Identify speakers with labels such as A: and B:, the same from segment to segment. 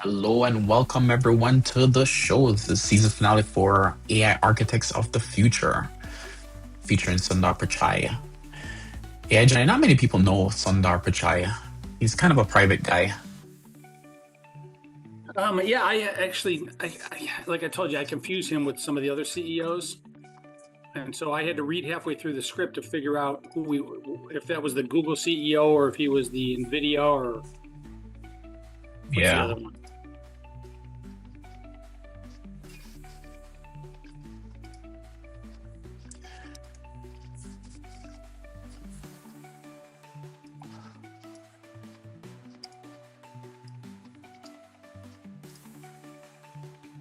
A: Hello and welcome everyone to the show. This is season finale for AI Architects of the Future, featuring Sundar Pichai. AI Johnny, not many people know Sundar Pichai. He's kind of a private guy.
B: Yeah, like I told you, I confuse him with some of the other CEOs, and so I had to read halfway through the script to figure out if that was the Google CEO or if he was the NVIDIA or what's the other one.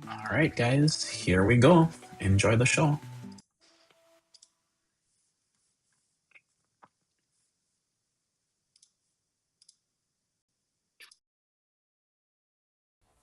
A: All right, guys, here we go. Enjoy the show.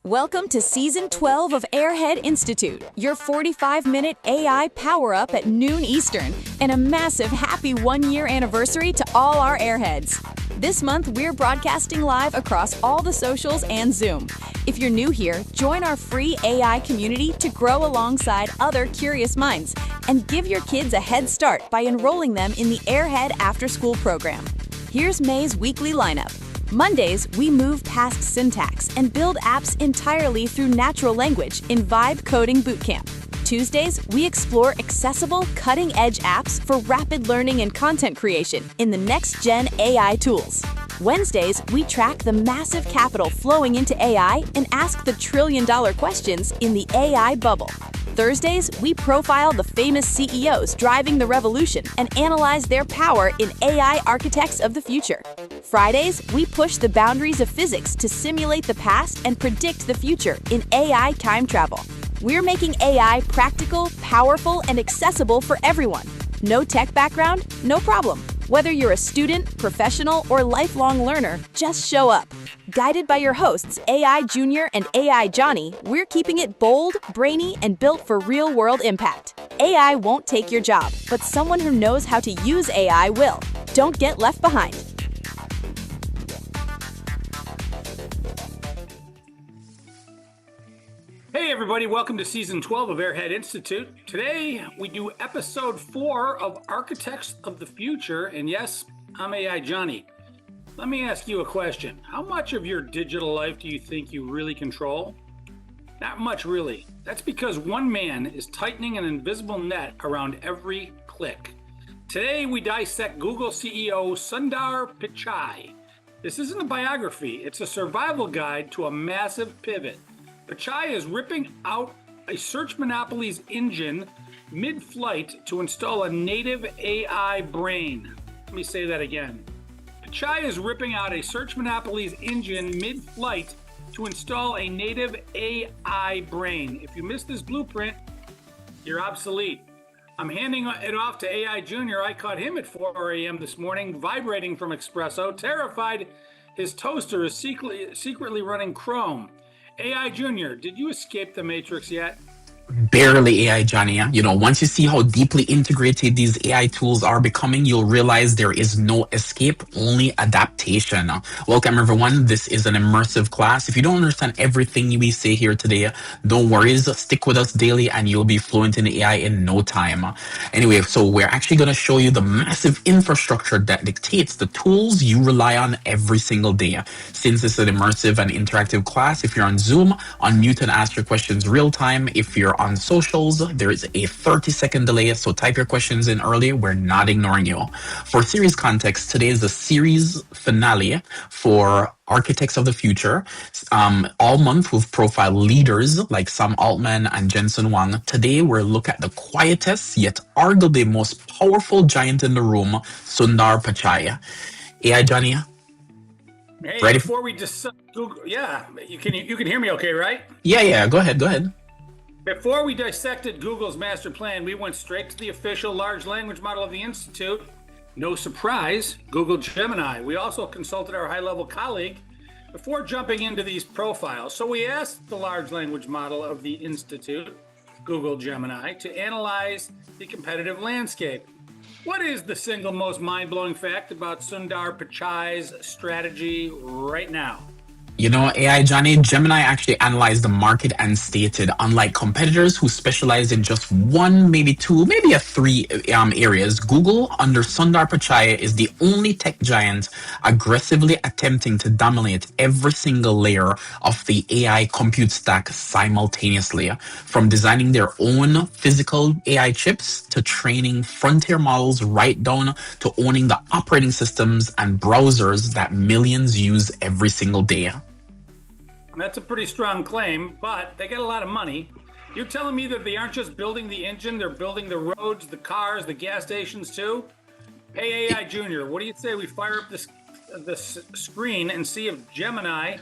C: Welcome to Season 12 of Airhead Institute, your 45-minute AI power-up at noon Eastern, and a massive happy one-year anniversary to all our Airheads. This month, we're broadcasting live across all the socials and Zoom. If you're new here, join our free AI community to grow alongside other curious minds, and give your kids a head start by enrolling them in the Airhead After-School program. Here's May's weekly lineup. Mondays, we move past syntax and build apps entirely through natural language in Vibe Coding Bootcamp. Tuesdays, we explore accessible, cutting-edge apps for rapid learning and content creation in the next-gen AI tools. Wednesdays, we track the massive capital flowing into AI and ask the trillion-dollar questions in the AI bubble. Thursdays, we profile the famous CEOs driving the revolution and analyze their power in AI architects of the future. Fridays, we push the boundaries of physics to simulate the past and predict the future in AI time travel. We're making AI practical, powerful, and accessible for everyone. No tech background? No problem. Whether you're a student, professional, or lifelong learner, just show up. Guided by your hosts, AI Junior and AI Johnny, we're keeping it bold, brainy, and built for real-world impact. AI won't take your job, but someone who knows how to use AI will. Don't get left behind.
B: Hey everybody, welcome to Season 12 of Airhead Institute. Today, we do Episode 4 of Architects of the Future, and yes, I'm AI Johnny. Let me ask you a question. How much of your digital life do you think you really control? Not much, really. That's because one man is tightening an invisible net around every click. Today, we dissect Google CEO Sundar Pichai. This isn't a biography, it's a survival guide to a massive pivot. Pichai is ripping out a search monopoly's engine mid-flight to install a native AI brain. Let me say that again. Pichai is ripping out a search monopoly's engine mid-flight to install a native AI brain. If you missed this blueprint, you're obsolete. I'm handing it off to AI Junior. I caught him at 4 a.m. this morning, vibrating from espresso, terrified his toaster is secretly running Chrome. AI Junior, did you escape the Matrix yet?
A: Barely AI Johnny. Once you see how deeply integrated these AI tools are becoming, you'll realize there is no escape, only adaptation. Welcome everyone. This is an immersive class. If you don't understand everything we say here today, don't worry. Just stick with us daily and you'll be fluent in AI in no time. Anyway, so we're actually going to show you the massive infrastructure that dictates the tools you rely on every single day. Since it's an immersive and interactive class, if you're on Zoom, unmute and ask your questions real time. If you're on socials, there is a 30-second delay, so type your questions in early. We're not ignoring you. For series context, today is the series finale for Architects of the Future. All month we've profiled leaders like Sam Altman and Jensen Huang. Today we'll look at the quietest yet arguably most powerful giant in the room, Sundar Pichai. AI Johnny,
B: Hey,
A: ready?
B: Before we just Google, yeah, you can hear me okay, right?
A: Yeah, go ahead.
B: Before we dissected Google's master plan, we went straight to the official large language model of the Institute. No surprise, Google Gemini. We also consulted our high-level colleague before jumping into these profiles. So we asked the large language model of the Institute, Google Gemini, to analyze the competitive landscape. What is the single most mind-blowing fact about Sundar Pichai's strategy right now?
A: AI Johnny, Gemini actually analyzed the market and stated, unlike competitors who specialize in just one, maybe two, maybe a three areas, Google under Sundar Pichai is the only tech giant aggressively attempting to dominate every single layer of the AI compute stack simultaneously, from designing their own physical AI chips to training frontier models right down to owning the operating systems and browsers that millions use every single day.
B: That's a pretty strong claim, but they get a lot of money. You're telling me that they aren't just building the engine, they're building the roads, the cars, the gas stations too? Hey, AI Junior, what do you say we fire up this screen and see if Gemini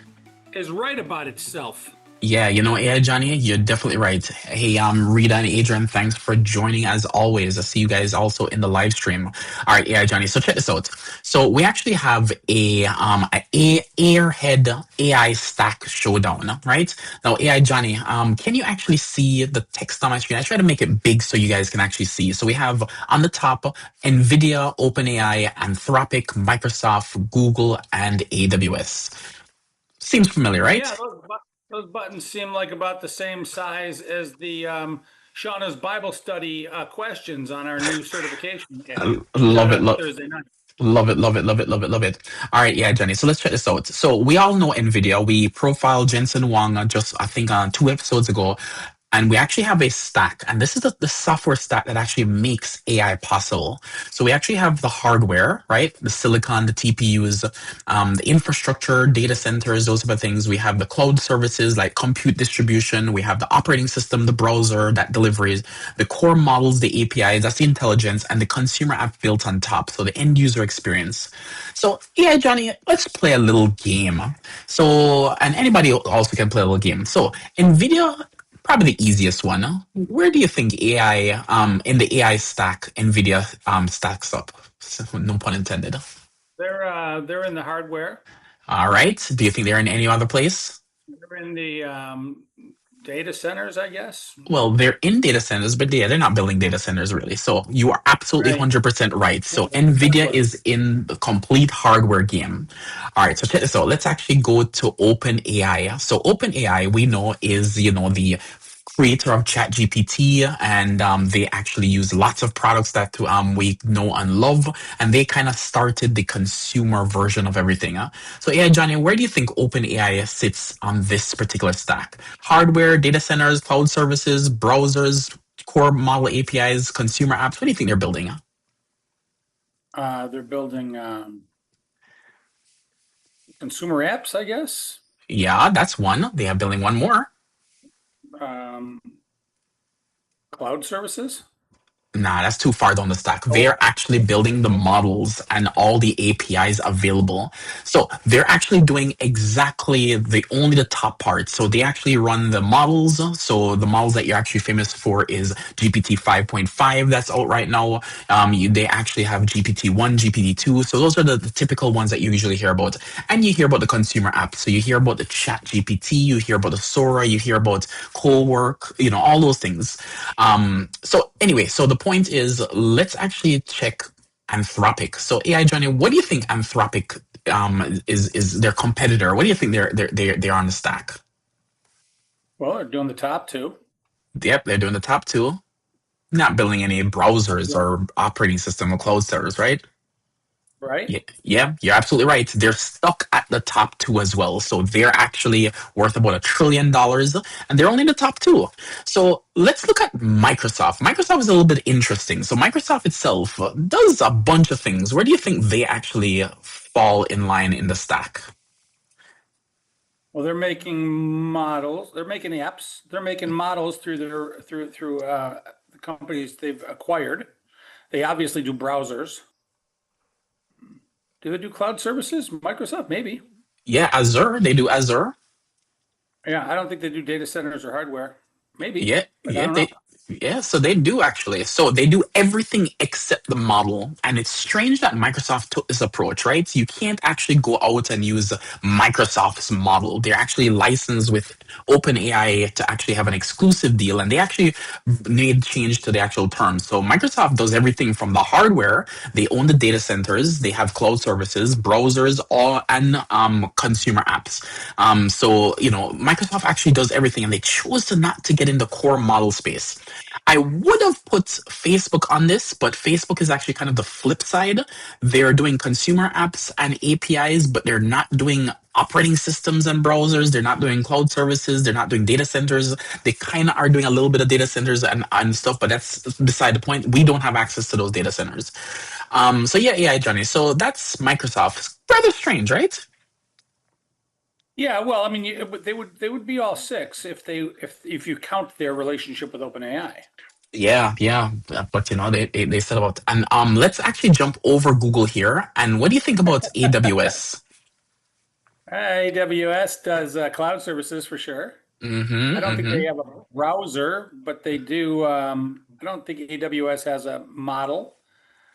B: is right about itself?
A: Yeah, AI Johnny, you're definitely right. Hey, Rita and Adrian, thanks for joining as always. I see you guys also in the live stream. All right, AI Johnny. So check this out. So we actually have a Airhead AI stack showdown, right? Now, AI Johnny, can you actually see the text on my screen? I try to make it big so you guys can actually see. So we have on the top NVIDIA, OpenAI, Anthropic, Microsoft, Google, and AWS. Seems familiar, right?
B: Yeah, those buttons seem like about the same size as the Shauna's Bible study questions on our new certification.
A: Love
B: Shout
A: it.
B: out to Thursday night.
A: Love it, love it, love it, love it, love it. All right, yeah, Jenny. So let's check this out. So we all know NVIDIA. We profiled Jensen Huang just, I think, 2 episodes ago. And we actually have a stack. And this is the software stack that actually makes AI possible. So we actually have the hardware, right? The silicon, the TPUs, the infrastructure, data centers, those type of things. We have the cloud services like compute distribution. We have the operating system, the browser that delivers the core models, the APIs, that's the intelligence, and the consumer app built on top. So the end user experience. So yeah, Johnny, let's play a little game. So, and anybody also can play a little game. So NVIDIA, probably the easiest one. Where do you think AI, in the AI stack, NVIDIA stacks up? So, no pun intended.
B: They're in the hardware.
A: All right. Do you think they're in any other place?
B: They're in the data centers, I guess.
A: Well, they're in data centers, but yeah, they're not building data centers really. So you are absolutely
B: Right.
A: 100% right. So
B: Yeah, that's
A: NVIDIA
B: what-
A: is in the complete hardware game. All right, so check this out. Let's actually go to OpenAI. So OpenAI, we know is, the creator of ChatGPT, and they actually use lots of products that we know and love, and they kind of started the consumer version of everything. So yeah, Johnny, where do you think OpenAI sits on this particular stack? Hardware, data centers, cloud services, browsers, core model APIs, consumer apps. What do you think they're building?
B: They're building consumer apps, I guess.
A: Yeah, that's one. They are building one more.
B: Cloud services.
A: Nah, that's too far down the stack. They're actually building the models and all the APIs available. So they're actually doing exactly only the top part. So they actually run the models. So the models that you're actually famous for is GPT 5.5 that's out right now. They actually have GPT-1, GPT-2. So those are the typical ones that you usually hear about. And you hear about the consumer apps. So you hear about the Chat GPT, you hear about the Sora, you hear about Cowork, all those things. So anyway, so the point is, let's actually check Anthropic. So AI Johnny, what do you think Anthropic is their competitor? What do you think they're on the stack?
B: Well, they're doing the top two.
A: Yep, they're doing the top two. Not building any browsers or operating system or cloud servers, right?
B: Right.
A: Yeah, you're absolutely right. They're stuck at the top two as well. So they're actually worth about $1 trillion, and they're only in the top two. So let's look at Microsoft. Microsoft is a little bit interesting. So Microsoft itself does a bunch of things. Where do you think they actually fall in line in the stack?
B: Well, they're making models. They're making apps. They're making models through the companies they've acquired. They obviously do browsers. Do they do cloud services? Microsoft, maybe.
A: Yeah, Azure. They do Azure.
B: Yeah, I don't think they do data centers or hardware. Maybe.
A: Yeah,
B: but I
A: yeah,
B: don't
A: they
B: know.
A: Yeah, so they do actually. So they do everything except the model. And it's strange that Microsoft took this approach, right? You can't actually go out and use Microsoft's model. They're actually licensed with OpenAI to actually have an exclusive deal. And they actually made change to the actual terms. So Microsoft does everything from the hardware. They own the data centers. They have cloud services, browsers, all and consumer apps. So, Microsoft actually does everything and they chose to not to get in the core model space. I would have put Facebook on this, but Facebook is actually kind of the flip side. They're doing consumer apps and APIs, but they're not doing operating systems and browsers. They're not doing cloud services. They're not doing data centers. They kind of are doing a little bit of data centers and stuff, but that's beside the point. We don't have access to those data centers. So yeah, Johnny. So that's Microsoft. Rather strange, right?
B: Yeah, well, I mean, they would be all six if you count their relationship with OpenAI.
A: Yeah, but they said about and let's actually jump over Google here. And what do you think about AWS?
B: AWS does cloud services for sure. I don't think they have a browser, but they do. I don't think AWS has a model.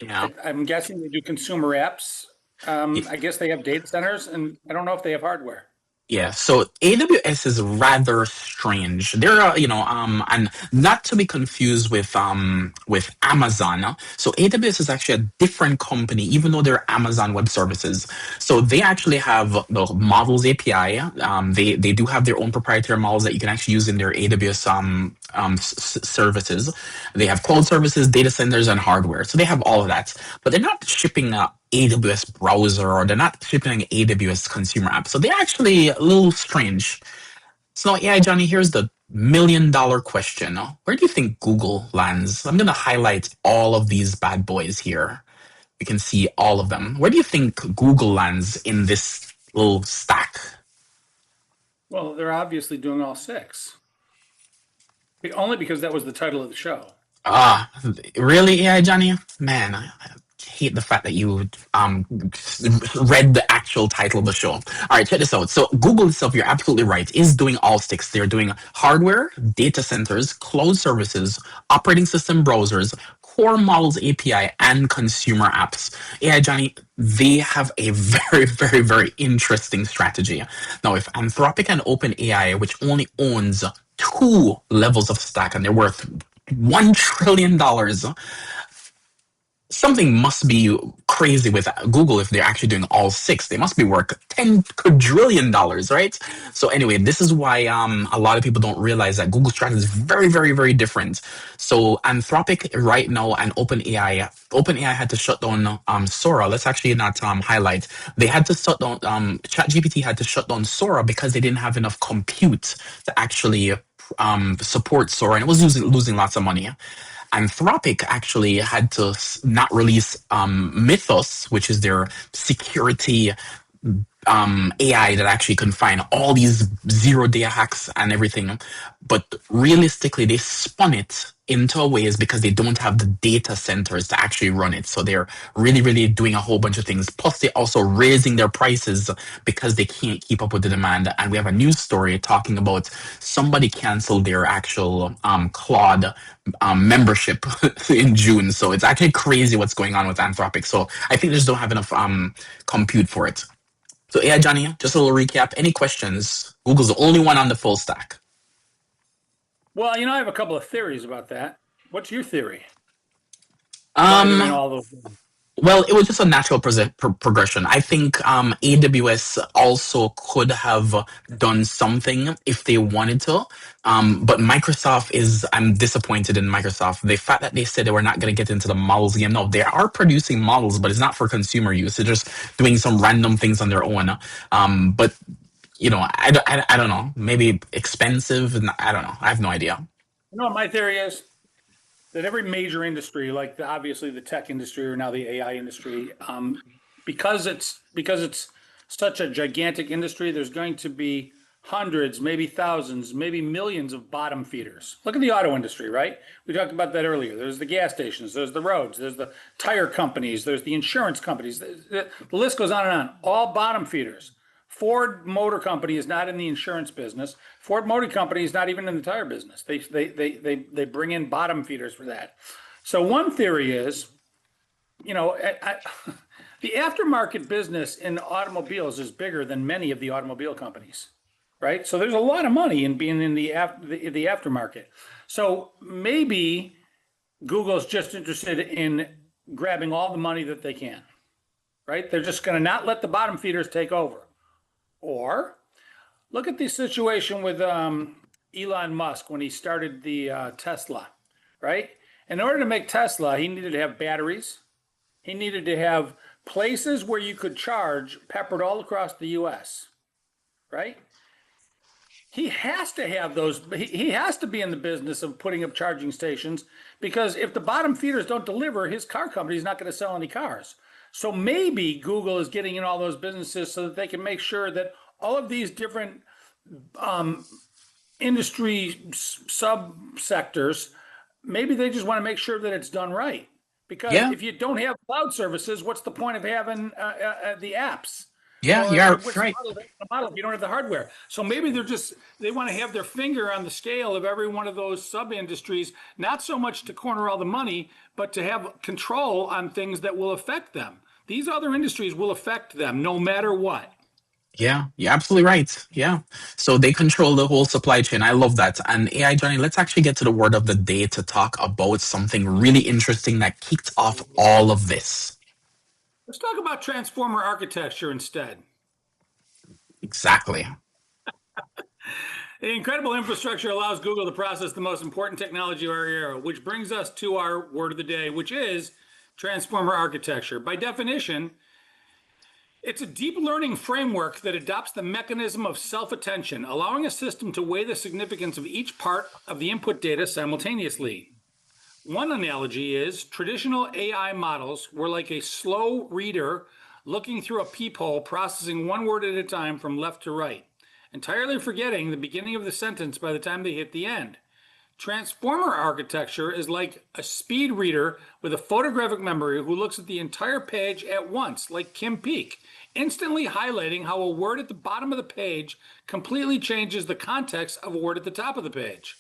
A: Yeah.
B: I'm guessing they do consumer apps. I guess they have data centers, and I don't know if they have hardware.
A: Yeah, so AWS is rather strange. There are, and not to be confused with Amazon. So AWS is actually a different company, even though they're Amazon Web Services. So they actually have the models API. They do have their own proprietary models that you can actually use in their AWS services. They have cloud services, data centers, and hardware. So they have all of that, but they're not shipping AWS browser or they're not shipping an AWS consumer app. So they're actually a little strange. So yeah, Johnny, here's the $1 million question. Where do you think Google lands? I'm going to highlight all of these bad boys here. You can see all of them. Where do you think Google lands in this little stack?
B: Well, they're obviously doing all six. Only because that was the title of the show.
A: Really? Yeah, Johnny? Man, I hate the fact that you read the actual title of the show. All right, check this out. So Google itself, you're absolutely right, is doing all six. They're doing hardware, data centers, cloud services, operating system browsers, core models API, and consumer apps. Yeah, Johnny, they have a very, very, very interesting strategy. Now, if Anthropic and OpenAI, which only owns two levels of stack and they're worth $1 trillion, something must be crazy with Google if they're actually doing all six. They must be worth $10 quadrillion, right? So anyway, this is why a lot of people don't realize that Google strategy is very, very, very different. So Anthropic right now and OpenAI had to shut down Sora. Let's actually not highlight. They had to shut down ChatGPT had to shut down Sora because they didn't have enough compute to actually support Sora, and it was losing lots of money. Anthropic actually had to not release Mythos, which is their security AI that actually can find all these zero-day hacks and everything. But realistically, they spun it into ways because they don't have the data centers to actually run it. So they're really, really doing a whole bunch of things. Plus, they're also raising their prices because they can't keep up with the demand. And we have a news story talking about somebody canceled their actual Claude membership in June. So it's actually crazy what's going on with Anthropic. So I think they just don't have enough compute for it. So yeah, Johnny, just a little recap. Any questions? Google's the only one on the full stack.
B: Well, I have a couple of theories about that. What's your theory? All those
A: Well, it was just a natural progression. I think AWS also could have done something if they wanted to. But I'm disappointed in Microsoft. The fact that they said they were not going to get into the models game. No, they are producing models, but it's not for consumer use. They're just doing some random things on their own. But, I don't know. Maybe expensive. I don't know. I have no idea.
B: what my theory is? That every major industry, like obviously the tech industry or now the AI industry, because it's such a gigantic industry, there's going to be hundreds, maybe thousands, maybe millions of bottom feeders. Look at the auto industry, right? We talked about that earlier. There's the gas stations, there's the roads, there's the tire companies, there's the insurance companies. The list goes on and on. All bottom feeders. Ford Motor Company is not in the insurance business. Ford Motor Company is not even in the tire business. They bring in bottom feeders for that. So one theory is, the aftermarket business in automobiles is bigger than many of the automobile companies, right? So there's a lot of money in being in the aftermarket. So maybe Google's just interested in grabbing all the money that they can, right? They're just going to not let the bottom feeders take over. Or look at the situation with Elon Musk when he started the Tesla, right? In order to make Tesla, he needed to have batteries. He needed to have places where you could charge peppered all across the US, right? He has to have those. He has to be in the business of putting up charging stations, because if the bottom feeders don't deliver, his car company is not going to sell any cars. So maybe Google is getting in all those businesses so that they can make sure that all of these different industry subsectors, maybe they just want to make sure that it's done right. Because if you don't have cloud services, what's the point of having the apps?
A: Yeah,
B: Or
A: you're
B: what's
A: right.
B: the model if you don't have the hardware? So maybe they want to have their finger on the scale of every one of those sub industries, not so much to corner all the money, but to have control on things that will affect them. These other industries will affect them no matter what.
A: Yeah, you're absolutely right. Yeah. So they control the whole supply chain. I love that. And AI Johnny, let's actually get to the word of the day to talk about something really interesting that kicked off all of this.
B: Let's talk about transformer architecture instead.
A: Exactly.
B: The incredible infrastructure allows Google to process the most important technology of our era, which brings us to our word of the day, which is transformer architecture. By definition, it's a deep learning framework that adopts the mechanism of self-attention, allowing a system to weigh the significance of each part of the input data simultaneously. One analogy is traditional AI models were like a slow reader looking through a peephole, processing one word at a time from left to right, entirely forgetting the beginning of the sentence by the time they hit the end. Transformer architecture is like a speed reader with a photographic memory who looks at the entire page at once, like Kim Peek, instantly highlighting how a word at the bottom of the page completely changes the context of a word at the top of the page.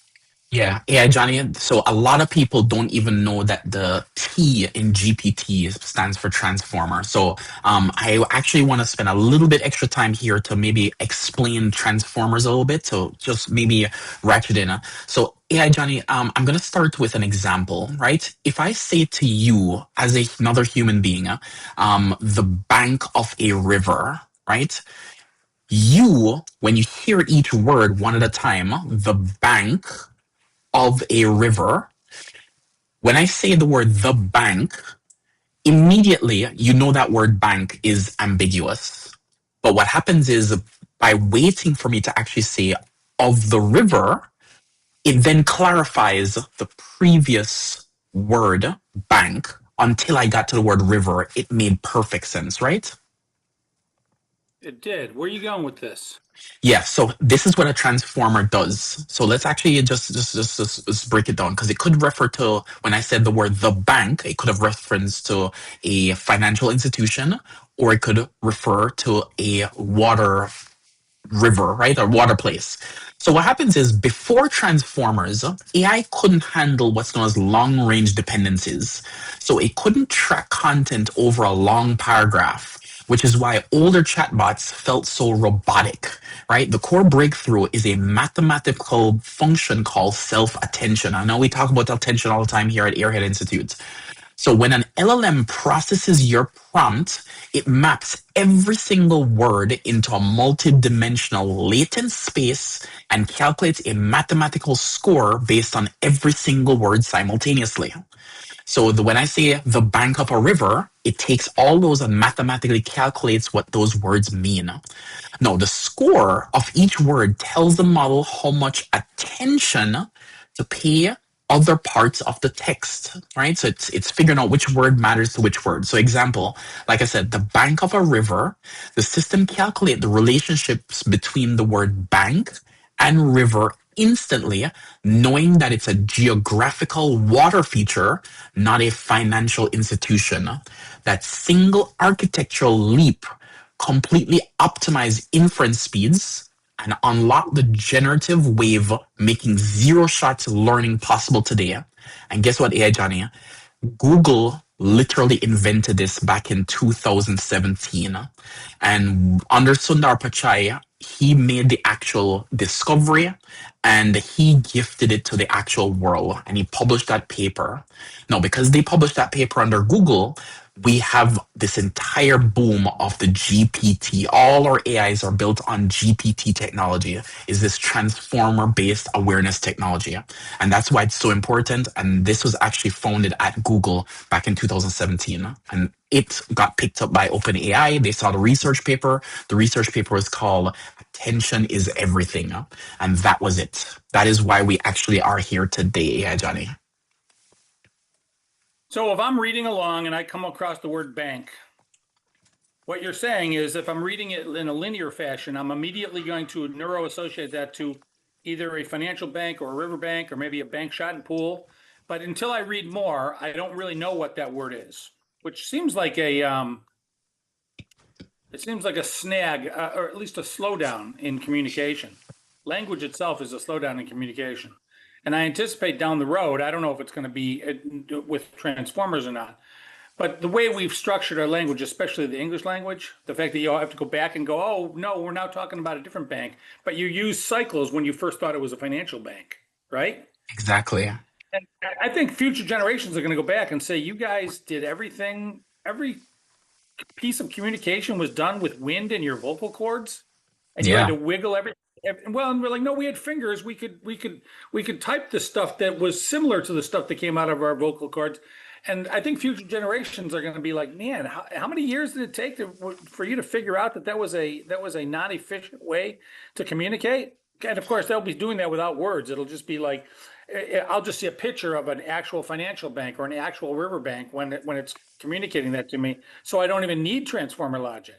A: Yeah, Johnny. So a lot of people don't even know that the T in GPT stands for transformer. So I actually want to spend a little bit extra time here to maybe explain transformers a little bit. So just maybe ratchet in. So AI Johnny, I'm going to start with an example, right? If I say to you as another human being, the bank of a river, right? You, when you hear each word one at a time, the bank of a river, when I say the word the bank, immediately you know that word bank is ambiguous. But what happens is by waiting for me to actually say of the river, it then clarifies the previous word bank until I got to the word river. It made perfect sense, right?
B: It did. Where are you going with this?
A: Yeah, so this is what a transformer does. So let's actually just break it down, because it could refer to, when I said the word the bank, it could have reference to a financial institution, or it could refer to a water river, right? Or water place. So what happens is, before transformers, AI couldn't handle what's known as long-range dependencies. So it couldn't track content over a long paragraph, which is why older chatbots felt so robotic, right? The core breakthrough is a mathematical function called self-attention. I know we talk about attention all the time here at Airhead Institute. So when an LLM processes your prompt, it maps every single word into a multi-dimensional latent space and calculates a mathematical score based on every single word simultaneously. So when I say the bank of a river, it takes all those and mathematically calculates what those words mean. Now, the score of each word tells the model how much attention to pay other parts of the text, right? So it's figuring out which word matters to which word. So example, like I said, the bank of a river, the system calculates the relationships between the word bank and river instantly, knowing that it's a geographical water feature, not a financial institution. That single architectural leap completely optimize inference speeds, and unlock the generative wave, making zero-shot learning possible today. And guess what, AI Johnny? Google literally invented this back in 2017. And under Sundar Pichai, he made the actual discovery and he gifted it to the actual world and he published that paper. Now, because they published that paper under Google, we have this entire boom of the GPT. All our AIs are built on GPT technology, is this transformer-based awareness technology. And that's why it's so important. And this was actually founded at Google back in 2017. And it got picked up by OpenAI. They saw the research paper. The research paper was called Attention is Everything. And that was it. That is why we actually are here today, AI Johnny.
B: So if I'm reading along and I come across the word bank, what you're saying is if I'm reading it in a linear fashion, I'm immediately going to neuro-associate that to either a financial bank or a river bank or maybe a bank shot and pool. But until I read more, I don't really know what that word is, which seems like a snag or at least a slowdown in communication. Language itself is a slowdown in communication. And I anticipate down the road, I don't know if it's going to be with transformers or not, but the way we've structured our language, especially the English language, the fact that you have to go back and go, oh, no, we're now talking about a different bank, but you use cycles when you first thought it was a financial bank, right?
A: Exactly.
B: And I think future generations are going to go back and say, you guys did everything, every piece of communication was done with wind in your vocal cords, and you had to wiggle everything. Well, and we're like, no, we had fingers. We could type the stuff that was similar to the stuff that came out of our vocal cords. And I think future generations are going to be like, man, how many years did it take for you to figure out that was a non-efficient way to communicate? And of course, they'll be doing that without words. It'll just be like, I'll just see a picture of an actual financial bank or an actual river bank when it's communicating that to me. So I don't even need transformer logic.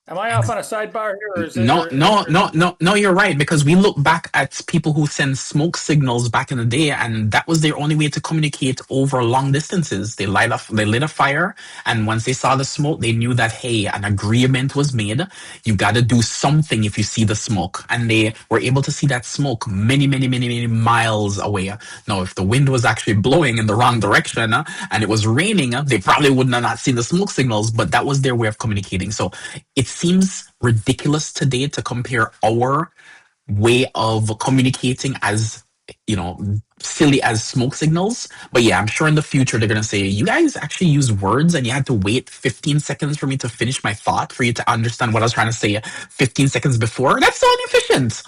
B: Am I off on a sidebar here? Or is
A: No, you're right, because we look back at people who send smoke signals back in the day, and that was their only way to communicate over long distances. They lit a fire, and once they saw the smoke, they knew that, hey, an agreement was made. You got to do something if you see the smoke. And they were able to see that smoke many, many, many, many miles away. Now, if the wind was actually blowing in the wrong direction and it was raining, they probably would not seen the smoke signals, but that was their way of communicating. So it seems ridiculous today to compare our way of communicating as, silly as smoke signals. But yeah, I'm sure in the future they're going to say, you guys actually use words and you had to wait 15 seconds for me to finish my thought for you to understand what I was trying to say 15 seconds before. That's so inefficient.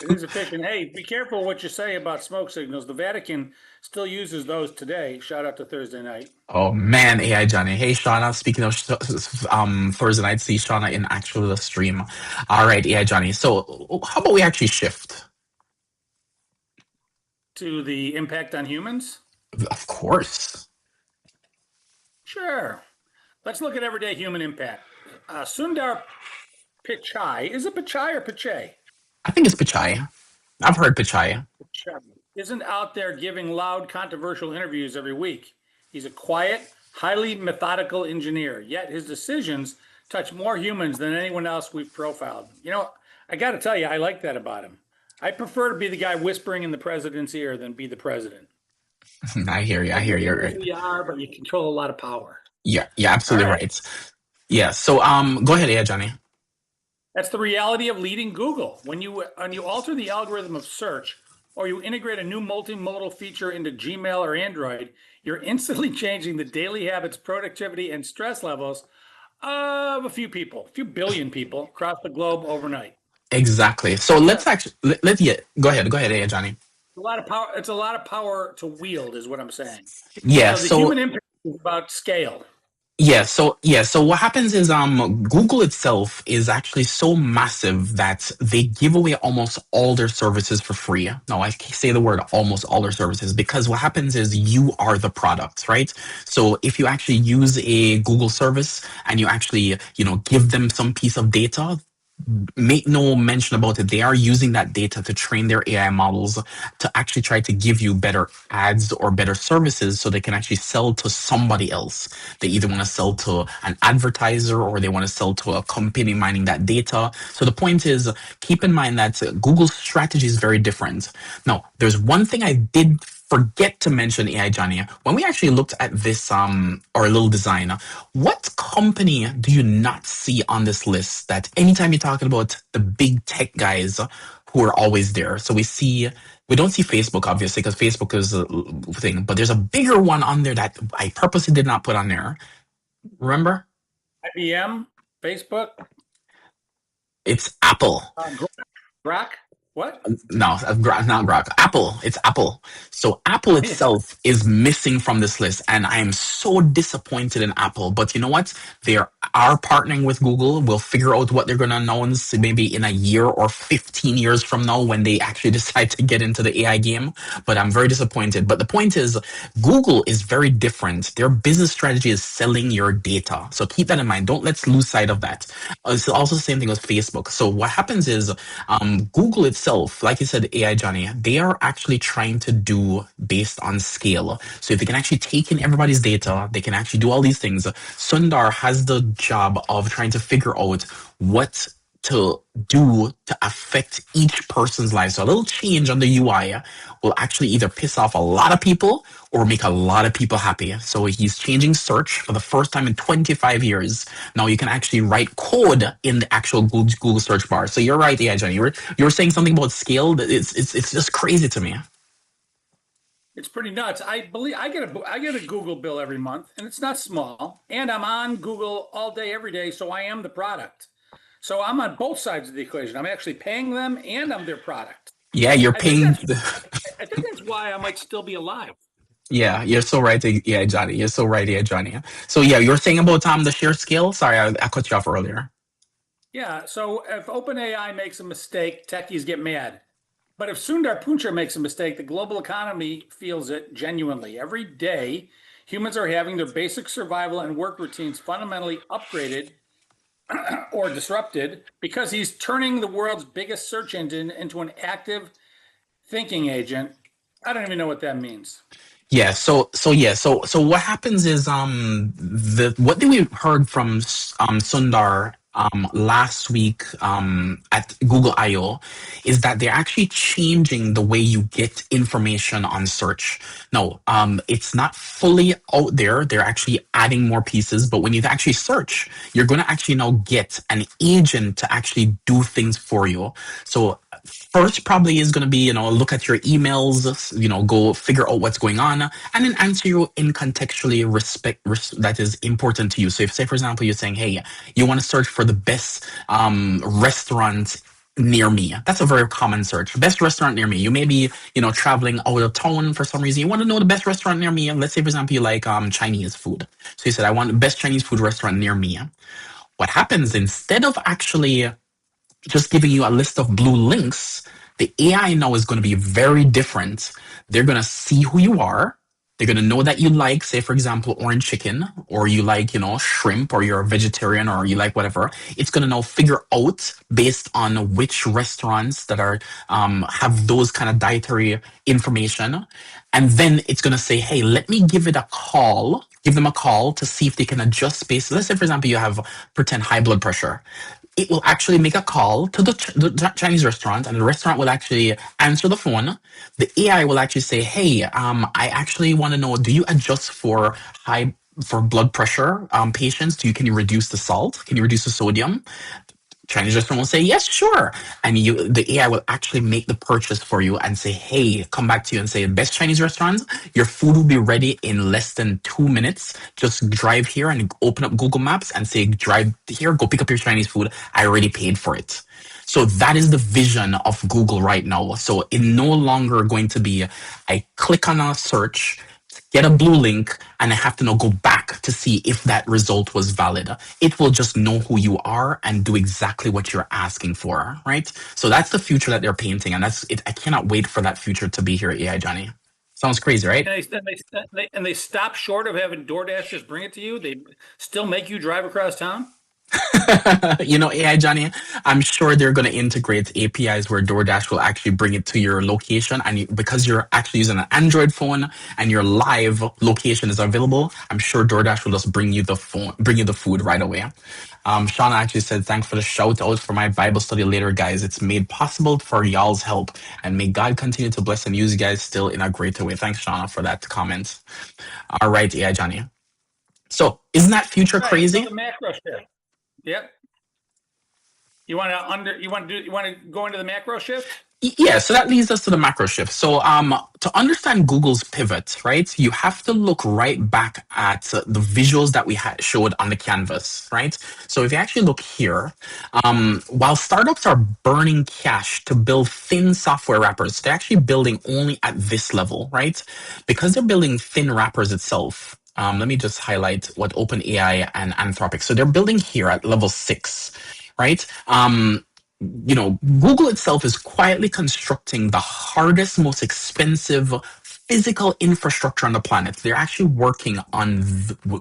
B: It is efficient. Hey, be careful what you say about smoke signals. The Vatican still uses those today. Shout out to Thursday night.
A: Oh man, AI Johnny. Hey Shauna, speaking of Thursday night, see Shauna in actually the stream. All right, AI Johnny. So how about we actually shift
B: to the impact on humans?
A: Of course.
B: Sure. Let's look at everyday human impact. Sundar Pichai. Is it Pichai or Pichai?
A: I think it's Pichai. I've heard Pichai.
B: Isn't out there giving loud, controversial interviews every week. He's a quiet, highly methodical engineer, yet his decisions touch more humans than anyone else we've profiled. I got to tell you, I like that about him. I prefer to be the guy whispering in the president's ear than be the president.
A: I hear you.
B: You are, but you control a lot of power.
A: Yeah, absolutely right. Yeah. So, go ahead, yeah, Johnny.
B: That's the reality of leading Google. When you alter the algorithm of search, or you integrate a new multimodal feature into Gmail or Android, you're instantly changing the daily habits, productivity, and stress levels of a few billion people across the globe overnight.
A: Exactly. So let's go ahead, yeah, Johnny.
B: A lot of power. It's a lot of power to wield, is what I'm saying.
A: Yeah.
B: So the human impact is about scale.
A: Yeah, so what happens is Google itself is actually so massive that they give away almost all their services for free. Now I say the word almost all their services because what happens is you are the product, right? So if you actually use a Google service and you actually, give them some piece of data, make no mention about it, they are using that data to train their AI models to actually try to give you better ads or better services so they can actually sell to somebody else. They either want to sell to an advertiser or they want to sell to a company mining that data. So the point is, keep in mind that Google's strategy is very different. Now, there's one thing I did forget to mention, AI Johnny. When we actually looked at this our little design, what company do you not see on this list that anytime you're talking about the big tech guys who are always there? So we don't see Facebook, obviously, because Facebook is a thing, but there's a bigger one on there that I purposely did not put on there. Remember?
B: IBM, Facebook,
A: It's Apple.
B: Grok. What?
A: No, not Grok. Apple. It's Apple. So Apple itself is missing from this list, and I am so disappointed in Apple. But you know what? They are partnering with Google. We'll figure out what they're going to announce maybe in a year or 15 years from now when they actually decide to get into the AI game. But I'm very disappointed. But the point is, Google is very different. Their business strategy is selling your data. So keep that in mind. Don't let's lose sight of that. It's also the same thing with Facebook. So what happens is Google itself, like you said, AI Johnny, they are actually trying to do based on scale. So if they can actually take in everybody's data, they can actually do all these things. Sundar has the job of trying to figure out what to do to affect each person's life. So a little change on the UI will actually either piss off a lot of people or make a lot of people happy. So he's changing search for the first time in 25 years. Now you can actually write code in the actual Google search bar. So you're right, yeah, Johnny. You were saying something about scale. It's just crazy to me.
B: It's pretty nuts. I believe I get a Google bill every month, and it's not small. And I'm on Google all day, every day, so I am the product. So I'm on both sides of the equation. I'm actually paying them, and I'm their product.
A: Yeah, you're paying.
B: I think that's why I might still be alive.
A: Yeah, you're so right. Yeah, Johnny. You're so right. Yeah, Johnny. So yeah, you're saying about the sheer scale. Sorry, I cut you off earlier.
B: Yeah. So if OpenAI makes a mistake, techies get mad. But if Sundar Pichai makes a mistake, the global economy feels it genuinely. Every day, humans are having their basic survival and work routines fundamentally upgraded or disrupted because he's turning the world's biggest search engine into an active thinking agent. I don't even know what that means.
A: Yeah, so what happens is what we heard from Sundar last week at Google I/O is that they're actually changing the way you get information on search. No, it's not fully out there. They're actually adding more pieces, but when you actually search, you're going to actually now get an agent to actually do things for you. So first probably is going to be, look at your emails, go figure out what's going on, and then answer you in contextually that is important to you. So if, say, for example, you're saying, hey, you want to search for the best restaurant near me. That's a very common search. Best restaurant near me. You may be, traveling out of town for some reason. You want to know the best restaurant near me. And let's say, for example, you like Chinese food. So you said, I want the best Chinese food restaurant near me. What happens, instead of actually just giving you a list of blue links, the AI now is going to be very different. They're going to see who you are. They're going to know that you like, say, for example, orange chicken, or you like, shrimp, or you're a vegetarian, or you like whatever. It's going to now figure out based on which restaurants that are have those kind of dietary information. And then it's going to say, hey, let me give them a call to see if they can adjust based. Let's say, for example, you have pretend high blood pressure. It will actually make a call to the Chinese restaurant, and the restaurant will actually answer the phone. The AI will actually say, hey, I actually want to know, do you adjust for blood pressure patients? Can you reduce the salt? Can you reduce the sodium? Chinese restaurant will say, yes, sure. And the AI will actually make the purchase for you and say, hey, come back to you and say, best Chinese restaurants, your food will be ready in less than 2 minutes. Just drive here and open up Google Maps and say, drive here, go pick up your Chinese food. I already paid for it. So that is the vision of Google right now. So it's no longer going to be, I click on a search, get a blue link, and I have to now go back to see if that result was valid. It will just know who you are and do exactly what you're asking for, right? So that's the future that they're painting, and that's it. I cannot wait for that future to be here, AI Johnny. Sounds crazy, right?
B: And they stop short of having DoorDash just bring it to you. They still make you drive across town.
A: AI Johnny, I'm sure they're going to integrate APIs where DoorDash will actually bring it to your location. And because you're actually using an Android phone and your live location is available, I'm sure DoorDash will just bring you the food right away. Shauna actually said, thanks for the shout out for my Bible study later, guys. It's made possible for y'all's help. And may God continue to bless and use you guys still in a greater way. Thanks, Shauna, for that comment. All right, AI Johnny. So isn't that future crazy?
B: So the macro shift. Yep. You want to go into the macro shift?
A: Yeah, so that leads us to the macro shift. So to understand Google's pivot, right, you have to look right back at the visuals that we showed on the canvas, right? So if you actually look here, while startups are burning cash to build thin software wrappers, they're actually building only at this level, right? Because they're building thin wrappers itself. Let me just highlight what OpenAI and Anthropic. So they're building here at level 6, right? Google itself is quietly constructing the hardest, most expensive physical infrastructure on the planet. They're actually working on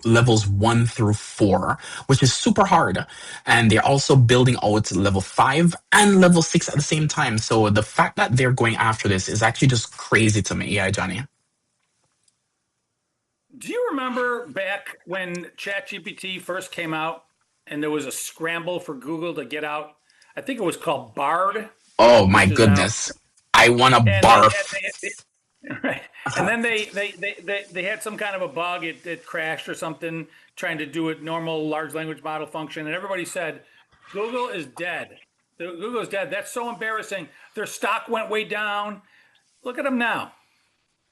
A: levels 1 through 4, which is super hard. And they're also building out level 5 and level 6 at the same time. So the fact that they're going after this is actually just crazy to me. Yeah, Johnny.
B: Do you remember back when ChatGPT first came out and there was a scramble for Google to get out? I think it was called Bard.
A: Oh my goodness. I want to barf.
B: Right. And then they had some kind of a bug. It crashed or something trying to do a normal large language model function. And everybody said, Google is dead. Google is dead. That's so embarrassing. Their stock went way down. Look at them now.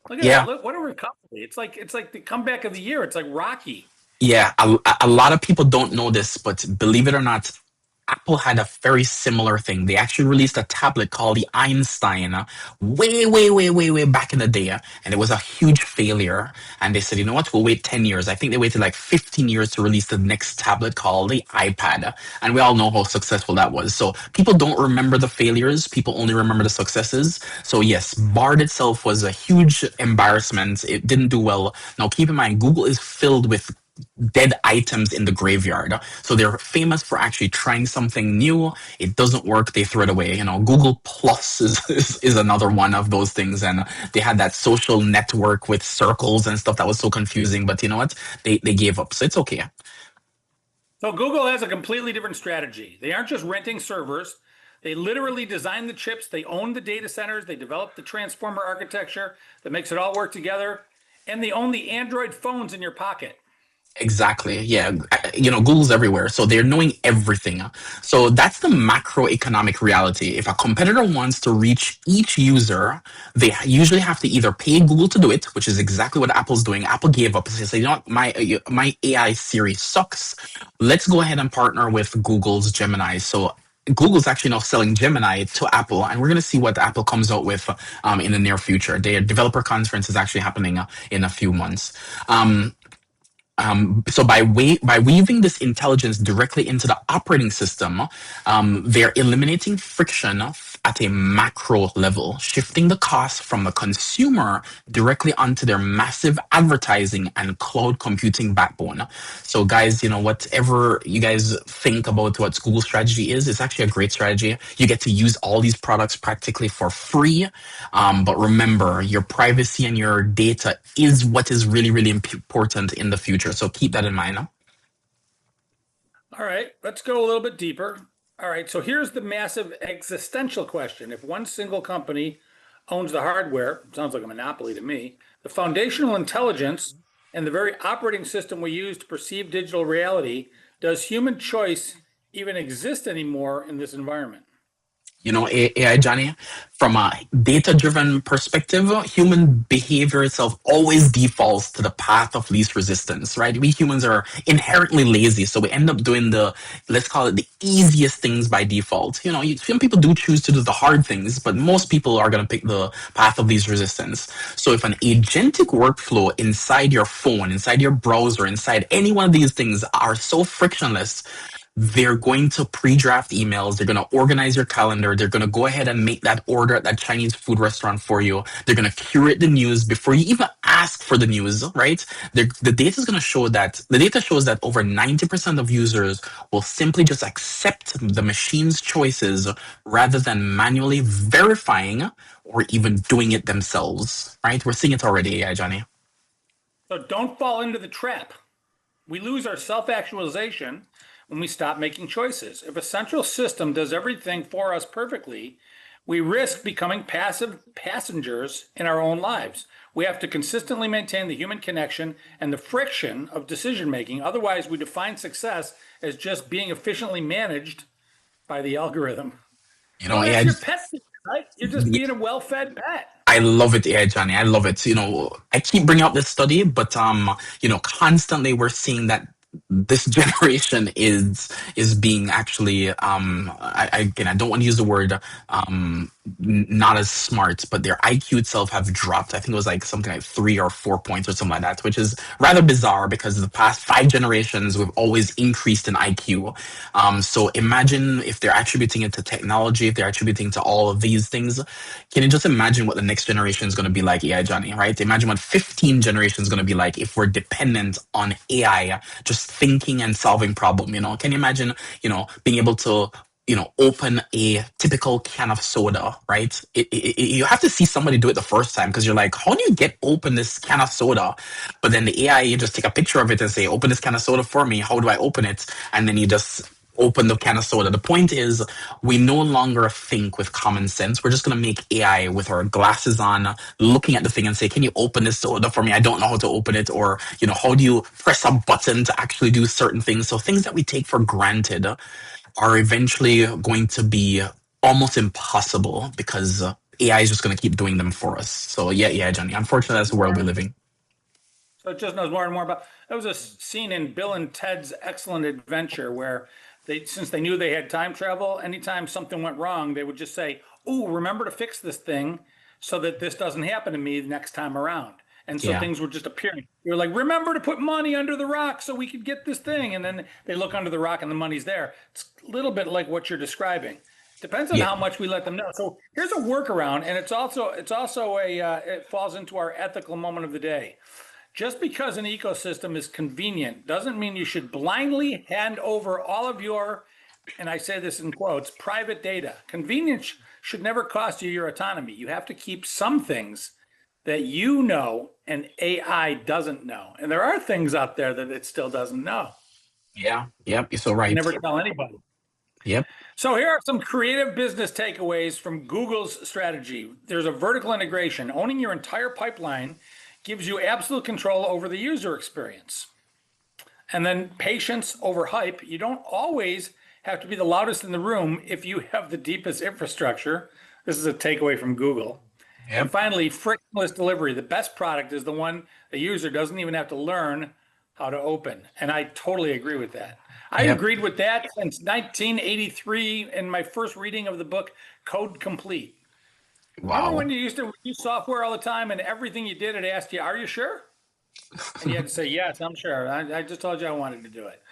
B: Look at that. Look, what a recovery. It's like the comeback of the year. It's like Rocky.
A: Yeah, a lot of people don't know this, but believe it or not, Apple had a very similar thing. They actually released a tablet called the Einstein way back in the day, and it was a huge failure. And they said, you know what, we'll wait 10 years. I think they waited like 15 years to release the next tablet called the iPad. And we all know how successful that was. So people don't remember the failures. People only remember the successes. So yes, Bard itself was a huge embarrassment. It didn't do well. Now keep in mind, Google is filled with dead items in the graveyard. So they're famous for actually trying something new. It doesn't work, they throw it away. Google Plus is another one of those things. And they had that social network with circles and stuff that was so confusing. But you know what? They gave up. So it's okay.
B: So Google has a completely different strategy. They aren't just renting servers. They literally design the chips. They own the data centers. They develop the transformer architecture that makes it all work together. And they own the Android phones in your pocket.
A: Exactly. Yeah. Google's everywhere. So they're knowing everything. So that's the macroeconomic reality. If a competitor wants to reach each user, they usually have to either pay Google to do it, which is exactly what Apple's doing. Apple gave up. They say, you know what, my AI Siri sucks. Let's go ahead and partner with Google's Gemini. So Google's actually now selling Gemini to Apple, and we're going to see what Apple comes out with in the near future. Their developer conference is actually happening in a few months. So by weaving this intelligence directly into the operating system, they're eliminating friction at a macro level, shifting the cost from the consumer directly onto their massive advertising and cloud computing backbone. So guys, whatever you guys think about what Google's strategy is, it's actually a great strategy. You get to use all these products practically for free. But remember, your privacy and your data is what is really, really important in the future. So keep that in mind.
B: All right, let's go a little bit deeper. All right, so here's the massive existential question. If one single company owns the hardware, sounds like a monopoly to me, the foundational intelligence, and the very operating system we use to perceive digital reality, does human choice even exist anymore in this environment?
A: AI, Johnny, from a data-driven perspective, human behavior itself always defaults to the path of least resistance, right? We humans are inherently lazy, so we end up doing let's call it the easiest things by default. Some people do choose to do the hard things, but most people are going to pick the path of least resistance. So if an agentic workflow inside your phone, inside your browser, inside any one of these things are so frictionless, they're going to pre-draft emails. They're going to organize your calendar. They're going to go ahead and make that order at that Chinese food restaurant for you. They're going to curate the news before you even ask for the news, right? The data is going to show that the data shows that over 90% of users will simply just accept the machine's choices rather than manually verifying or even doing it themselves, right? We're seeing it already, yeah, Johnny.
B: So don't fall into the trap. We lose our self-actualization when we stop making choices. If a central system does everything for us perfectly, we risk becoming passive passengers in our own lives. We have to consistently maintain the human connection and the friction of decision making. Otherwise, we define success as just being efficiently managed by the algorithm.
A: You know,
B: That's
A: AI.
B: your pet, right? You're just being a well-fed pet.
A: I love it, yeah, Johnny. I love it. I keep bringing up this study, but constantly we're seeing that this generation is being actually again, I don't want to use the word not as smart, but their IQ itself have dropped. I think it was like something like 3 or 4 points or something like that, which is rather bizarre because the past 5 generations we've always increased in IQ. So imagine if they're attributing it to technology, if they're attributing to all of these things. Can you just imagine what the next generation is going to be like? Yeah, Johnny, right? Imagine what 15 generation is going to be like if we're dependent on AI just thinking and solving problem. Can you imagine, being able to open a typical can of soda, right? You have to see somebody do it the first time because you're like, how do you open this can of soda? But then the AI, you just take a picture of it and say, open this can of soda for me. How do I open it? And then you just open the can of soda. The point is, we no longer think with common sense. We're just going to make AI with our glasses on, looking at the thing and say, can you open this soda for me? I don't know how to open it. Or, how do you press a button to actually do certain things? So things that we take for granted are eventually going to be almost impossible because AI is just going to keep doing them for us. So yeah, Johnny. Unfortunately, that's the world we live in.
B: So it just knows more and more about. There was a scene in Bill and Ted's Excellent Adventure where since they knew they had time travel, anytime something went wrong, they would just say, "Oh, remember to fix this thing so that this doesn't happen to me the next time around." And so things were just appearing. They were like, remember to put money under the rock so we could get this thing. And then they look under the rock and the money's there. It's a little bit like what you're describing. Depends on how much we let them know. So here's a workaround. And it's also it falls into our ethical moment of the day. Just because an ecosystem is convenient doesn't mean you should blindly hand over all of your, and I say this in quotes, private data. Convenience should never cost you your autonomy. You have to keep some things that you know and AI doesn't know. And there are things out there that it still doesn't know.
A: Yeah, yep, you're so right.
B: Never tell anybody.
A: Yep.
B: So here are some creative business takeaways from Google's strategy. There's a vertical integration. Owning your entire pipeline gives you absolute control over the user experience. And then patience over hype. You don't always have to be the loudest in the room if you have the deepest infrastructure. This is a takeaway from Google. Yep. And finally, frictionless delivery. The best product is the one the user doesn't even have to learn how to open. And I totally agree with that. I agreed with that since 1983 in my first reading of the book, Code Complete. Wow. Remember when you used to use software all the time and everything you did, it asked you, are you sure? And you had to say, yes, I'm sure. I just told you I wanted to do it.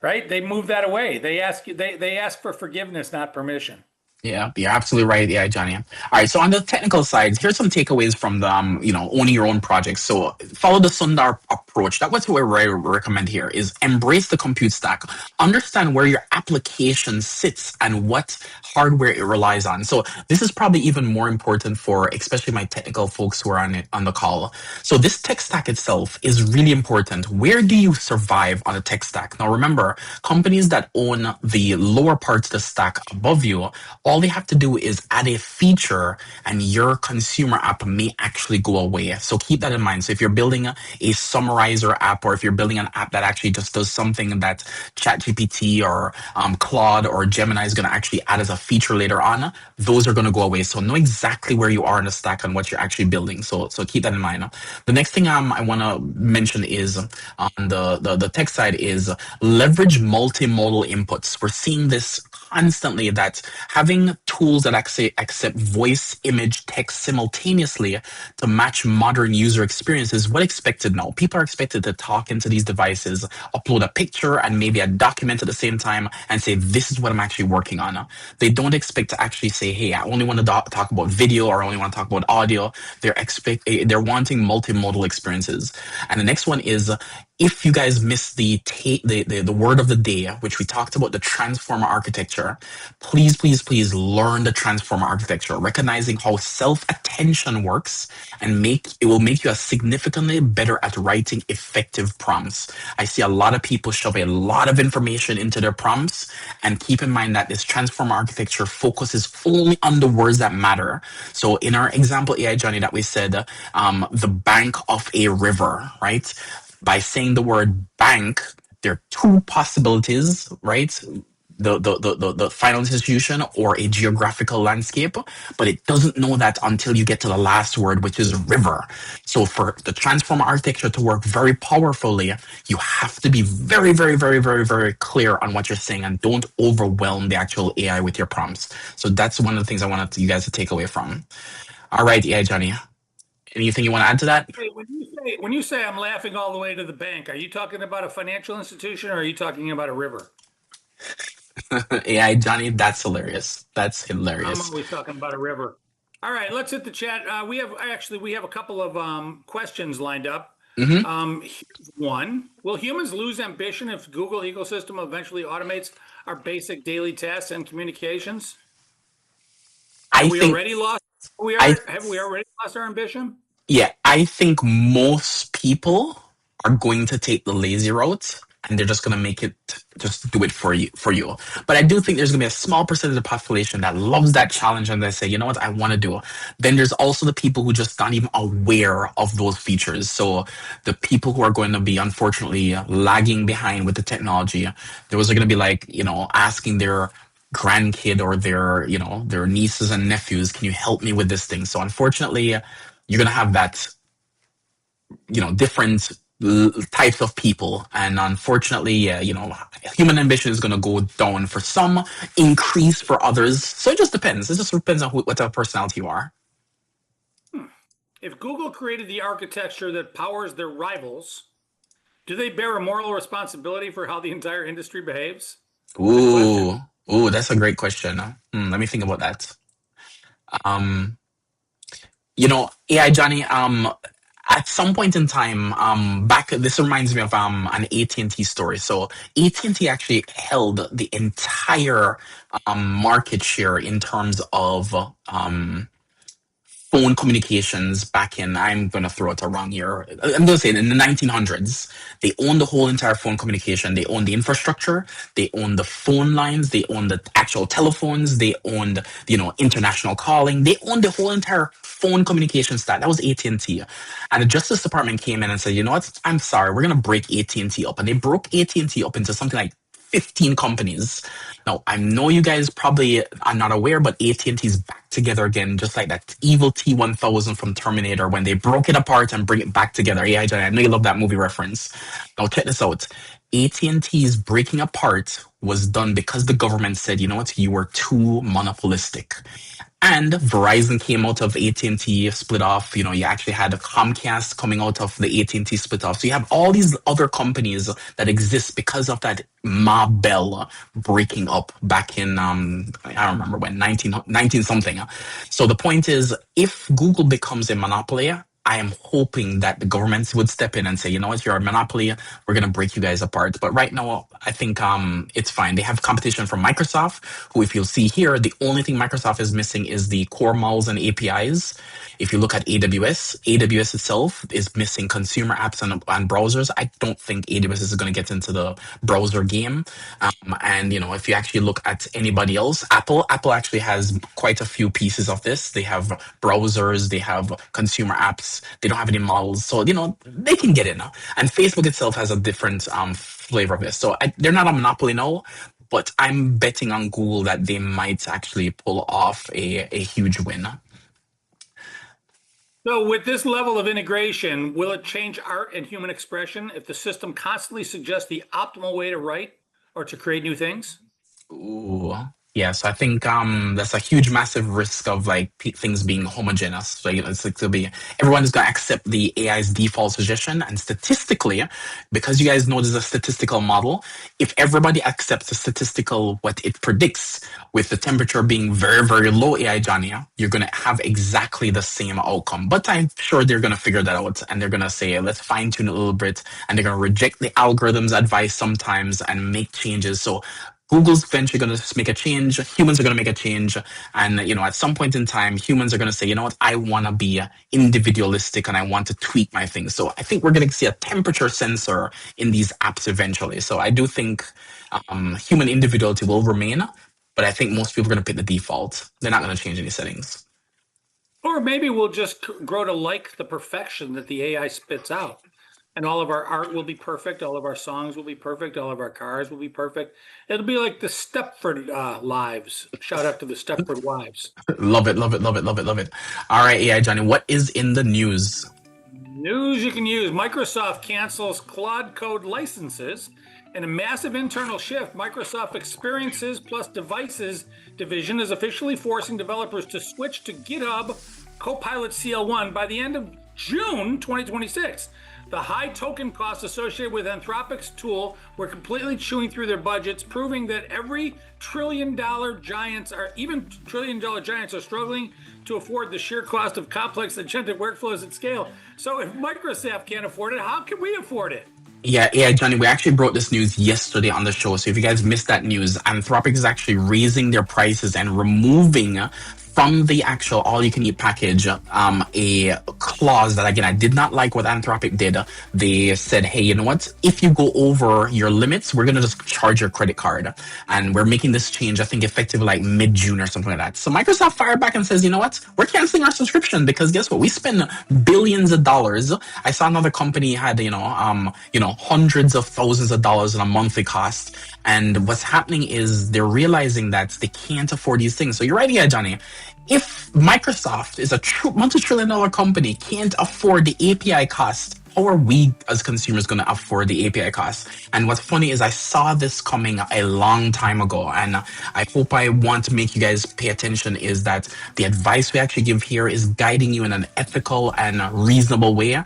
B: Right? They moved that away. They ask for forgiveness, not permission.
A: Yeah, you're absolutely right. Yeah, Johnny. All right. So on the technical side, here's some takeaways from the, owning your own projects. So follow the Sundar approach. That's what I recommend here is embrace the compute stack. Understand where your application sits and what hardware it relies on. So this is probably even more important for especially my technical folks who are on the call. So this tech stack itself is really important. Where do you survive on a tech stack? Now, remember, companies that own the lower parts of the stack above you, all they have to do is add a feature and your consumer app may actually go away. So keep that in mind. So if you're building a summarizer app, or if you're building an app that actually just does something that ChatGPT or Claude or Gemini is going to actually add as a feature later on, those are going to go away. So know exactly where you are in the stack and what you're actually building. So keep that in mind. The next thing I want to mention is on the tech side is leverage multimodal inputs. We're seeing this constantly that having tools that accept voice, image, text simultaneously to match modern user experience is what expected now. People are expected to talk into these devices, upload a picture and maybe a document at the same time and say, this is what I'm actually working on. They don't expect to actually say, hey, I only want to talk about video or I only want to talk about audio. They're wanting multimodal experiences. And the next one is, if you guys missed the word of the day, which we talked about, the transformer architecture, please learn the transformer architecture, recognizing how self-attention works, and it will make you a significantly better at writing effective prompts. I see a lot of people shove a lot of information into their prompts, and keep in mind that this transformer architecture focuses only on the words that matter. So in our example AI Johnny that we said, the bank of a river, right? By saying the word bank, there are two possibilities, right? The final institution or a geographical landscape, but it doesn't know that until you get to the last word, which is river. So for the transformer architecture to work very powerfully, you have to be very clear on what you're saying and don't overwhelm the actual AI with your prompts. So that's one of the things I wanted you guys to take away from. All right, AI Johnny. Anything you want to add to that?
B: Hey, when you say I'm laughing all the way to the bank, are you talking about a financial institution or are you talking about a river?
A: AI Johnny, that's hilarious. That's
B: I'm
A: hilarious.
B: always talking about a river. All right, let's hit the chat. We have a couple of questions lined up. Here's one: will humans lose ambition if Google ecosystem eventually automates our basic daily tasks and communications? Have we already lost our ambition?
A: Yeah, I think most people are going to take the lazy route and they're just going to make it, just do it for you. But I do think there's going to be a small percentage of the population that loves that challenge and they say, you know what, I want to do. Then there's also the people who just not even aware of those features. So the people who are going to be unfortunately lagging behind with the technology, those are going to be like, asking their grandkid or their nieces and nephews, can you help me with this thing? So unfortunately, you're going to have that, different types of people. And unfortunately, human ambition is going to go down for some, increase for others. So it just depends. It just depends on what type of personality you are.
B: If Google created the architecture that powers their rivals, do they bear a moral responsibility for how the entire industry behaves?
A: Ooh, that's a great question. Let me think about that. AI Johnny, at some point in time, this reminds me of an AT&T story. So AT&T actually held the entire market share in terms of phone communications back in, I'm going to throw it around here. I'm going to say in the 1900s, they owned the whole entire phone communication. They owned the infrastructure. They owned the phone lines. They owned the actual telephones. They owned, international calling. They owned the whole entire phone communication stack. That was AT&T. And the Justice Department came in and said, you know what? I'm sorry. We're going to break AT&T up. And they broke AT&T up into something like 15 companies. Now, I know you guys probably are not aware, but AT&T is back together again, just like that evil T-1000 from Terminator when they broke it apart and bring it back together. Yeah, I know you love that movie reference. Now, check this out. AT&T's breaking apart was done because the government said, you know what, you were too monopolistic. And Verizon came out of AT&T split off. You actually had a Comcast coming out of the AT&T split off. So you have all these other companies that exist because of that Ma Bell breaking up back in, I don't remember when, 19 something. So the point is, if Google becomes a monopoly, I am hoping that the governments would step in and say, you know what, you're a monopoly, we're going to break you guys apart. But right now, I think it's fine. They have competition from Microsoft, who, if you'll see here, the only thing Microsoft is missing is the core models and APIs. If you look at AWS itself is missing consumer apps and browsers. I don't think AWS is going to get into the browser game. And, if you actually look at anybody else, Apple actually has quite a few pieces of this. They have browsers, they have consumer apps, they don't have any models. So, they can get in. And Facebook itself has a different flavor of this. So they're not a monopoly now, but I'm betting on Google that they might actually pull off a huge win.
B: So with this level of integration, will it change art and human expression if the system constantly suggests the optimal way to write or to create new things?
A: Ooh, Yes, I think that's a huge, massive risk of like things being homogeneous. So it's like to be everyone is gonna accept the AI's default suggestion, and statistically, because you guys know there's a statistical model, if everybody accepts the statistical what it predicts, with the temperature being very, very low, AI Johnny, you're gonna have exactly the same outcome. But I'm sure they're gonna figure that out, and they're gonna say let's fine tune a little bit, and they're gonna reject the algorithm's advice sometimes and make changes. So Google's eventually going to make a change. Humans are going to make a change. And, at some point in time, humans are going to say, you know what, I want to be individualistic and I want to tweak my things. So I think we're going to see a temperature sensor in these apps eventually. So I do think human individuality will remain, but I think most people are going to pick the default. They're not going to change any settings.
B: Or maybe we'll just grow to like the perfection that the AI spits out. And all of our art will be perfect. All of our songs will be perfect. All of our cars will be perfect. It'll be like the Stepford lives. Shout out to the Stepford wives.
A: Love it, love it, love it, love it, love it. All right, AI Johnny, what is in the news?
B: News you can use. Microsoft cancels Claude Code licenses. In a massive internal shift, Microsoft Experiences plus Devices division is officially forcing developers to switch to GitHub Copilot CL1 by the end of June 2026. The high token costs associated with Anthropic's tool were completely chewing through their budgets, proving that even trillion-dollar giants are struggling to afford the sheer cost of complex agentic workflows at scale. So if Microsoft can't afford it, how can we afford it?
A: Yeah, Johnny, we actually brought this news yesterday on the show. So if you guys missed that news, Anthropic is actually raising their prices and removing from the actual all-you-can-eat package a clause that, again, I did not like what Anthropic did. They said, hey, you know what? If you go over your limits, we're going to just charge your credit card. And we're making this change, I think, effective like mid-June or something like that. So Microsoft fired back and says, you know what? We're canceling our subscription because guess what? We spend billions of dollars. I saw another company had, hundreds of thousands of dollars in a monthly cost. And what's happening is they're realizing that they can't afford these things. So you're right, yeah, Johnny. If Microsoft is a multi-trillion-dollar company, can't afford the API cost, how are we as consumers going to afford the API costs? And what's funny is I saw this coming a long time ago, and I hope I want to make you guys pay attention is that the advice we actually give here is guiding you in an ethical and reasonable way.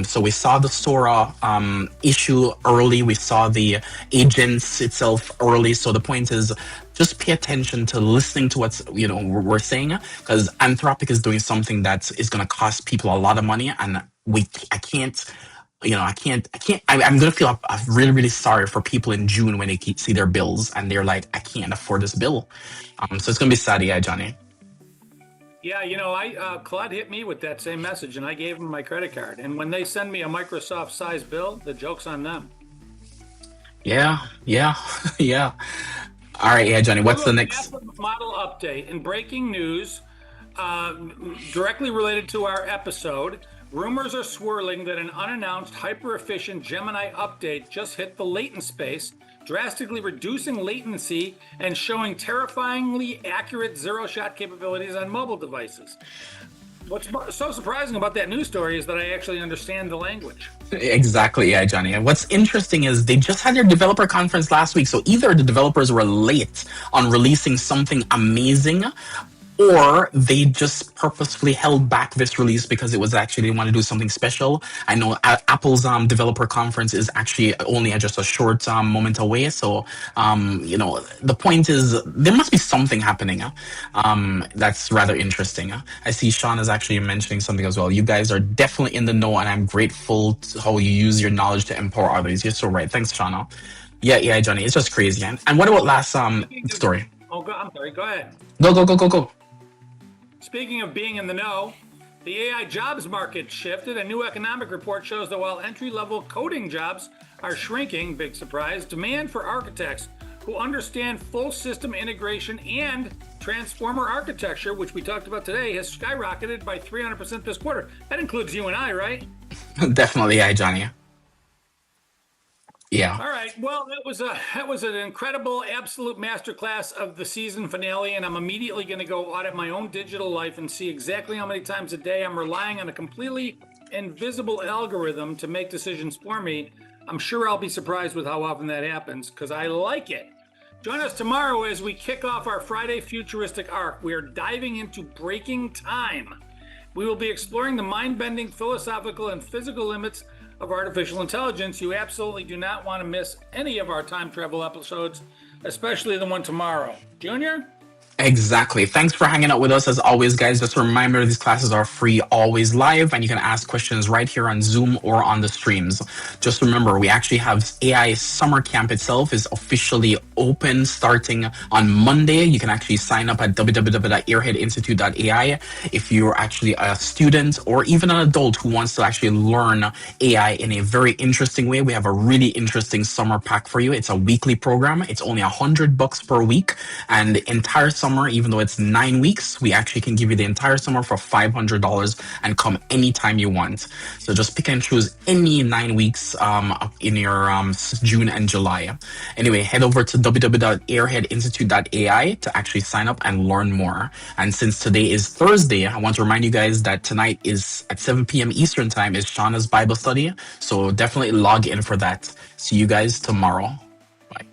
A: So we saw the Sora issue early. We saw the agents itself early. So the point is, just pay attention to listening to what's we're saying, because Anthropic is doing something that is going to cost people a lot of money, and I'm going to feel really, really sorry for people in June when they see their bills and they're like, I can't afford this bill. So it's going to be sad, yeah, Johnny.
B: Yeah, Claude hit me with that same message, and I gave him my credit card. And when they send me a Microsoft-sized bill, the joke's on them.
A: Yeah. All right, yeah, Johnny, what's the next?
B: Model update. In breaking news, directly related to our episode, rumors are swirling that an unannounced hyper-efficient Gemini update just hit the latent space, drastically reducing latency and showing terrifyingly accurate zero-shot capabilities on mobile devices. What's so surprising about that news story is that I actually understand the language.
A: Exactly, yeah, Johnny. And what's interesting is they just had their developer conference last week. So either the developers were late on releasing something amazing, or they just purposefully held back this release because it was actually they want to do something special. I know Apple's developer conference is actually only just a short moment away. So, the point is there must be something happening that's rather interesting. I see Sean is actually mentioning something as well. You guys are definitely in the know, and I'm grateful to how you use your knowledge to empower others. You're so right. Thanks, Sean. Yeah, Johnny. It's just crazy. And what about last story?
B: Oh, I'm sorry. Go ahead.
A: Go.
B: Speaking of being in the know, the AI jobs market shifted. A new economic report shows that while entry-level coding jobs are shrinking, big surprise, demand for architects who understand full system integration and transformer architecture, which we talked about today, has skyrocketed by 300% this quarter. That includes you and I, right?
A: Definitely, yeah, Johnny. Yeah.
B: All right. Well, that was an incredible, absolute masterclass of the season finale, and I'm immediately going to go audit my own digital life and see exactly how many times a day I'm relying on a completely invisible algorithm to make decisions for me. I'm sure I'll be surprised with how often that happens because I like it. Join us tomorrow as we kick off our Friday Futuristic arc. We are diving into breaking time. We will be exploring the mind-bending philosophical and physical limits of artificial intelligence. You absolutely do not want to miss any of our time travel episodes, especially the one tomorrow. Junior?
A: Exactly. Thanks for hanging out with us as always, guys. Just a reminder, these classes are free, always live, and you can ask questions right here on Zoom or on the streams. Just remember, we actually have AI Summer Camp itself is officially open starting on Monday. You can actually sign up at www.airheadinstitute.ai if you're actually a student or even an adult who wants to actually learn AI in a very interesting way. We have a really interesting summer pack for you. It's a weekly program. It's only $100 per week, and the entire summer, even though it's 9 weeks, we actually can give you the entire summer for $500 and come anytime you want. So just pick and choose any 9 weeks in your June and July. Anyway, head over to www.airheadinstitute.ai to actually sign up and learn more. And since today is Thursday, I want to remind you guys that tonight is at 7 p.m. Eastern time is Shauna's Bible study. So definitely log in for that. See you guys tomorrow. Bye.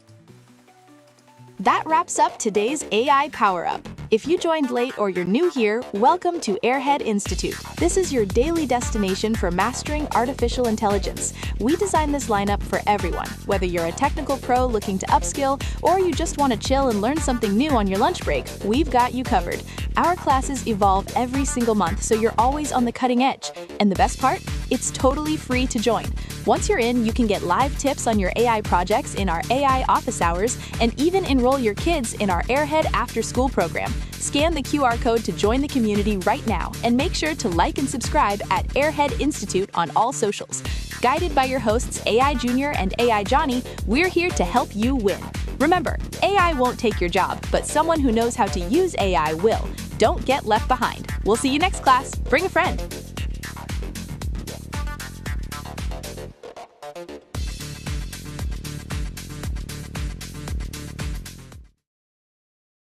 C: That wraps up today's AI Power Up. If you joined late or you're new here, welcome to Airhead Institute. This is your daily destination for mastering artificial intelligence. We designed this lineup for everyone, whether you're a technical pro looking to upskill or you just want to chill and learn something new on your lunch break, we've got you covered. Our classes evolve every single month, so you're always on the cutting edge. And the best part? It's totally free to join. Once you're in, you can get live tips on your AI projects in our AI office hours and even enroll your kids in our Airhead After School program. Scan the QR code to join the community right now and make sure to like and subscribe at Airhead Institute on all socials. Guided by your hosts AI Junior and AI Johnny, we're here to help you win. Remember, AI won't take your job, but someone who knows how to use AI will. Don't get left behind. We'll see you next class. Bring a friend.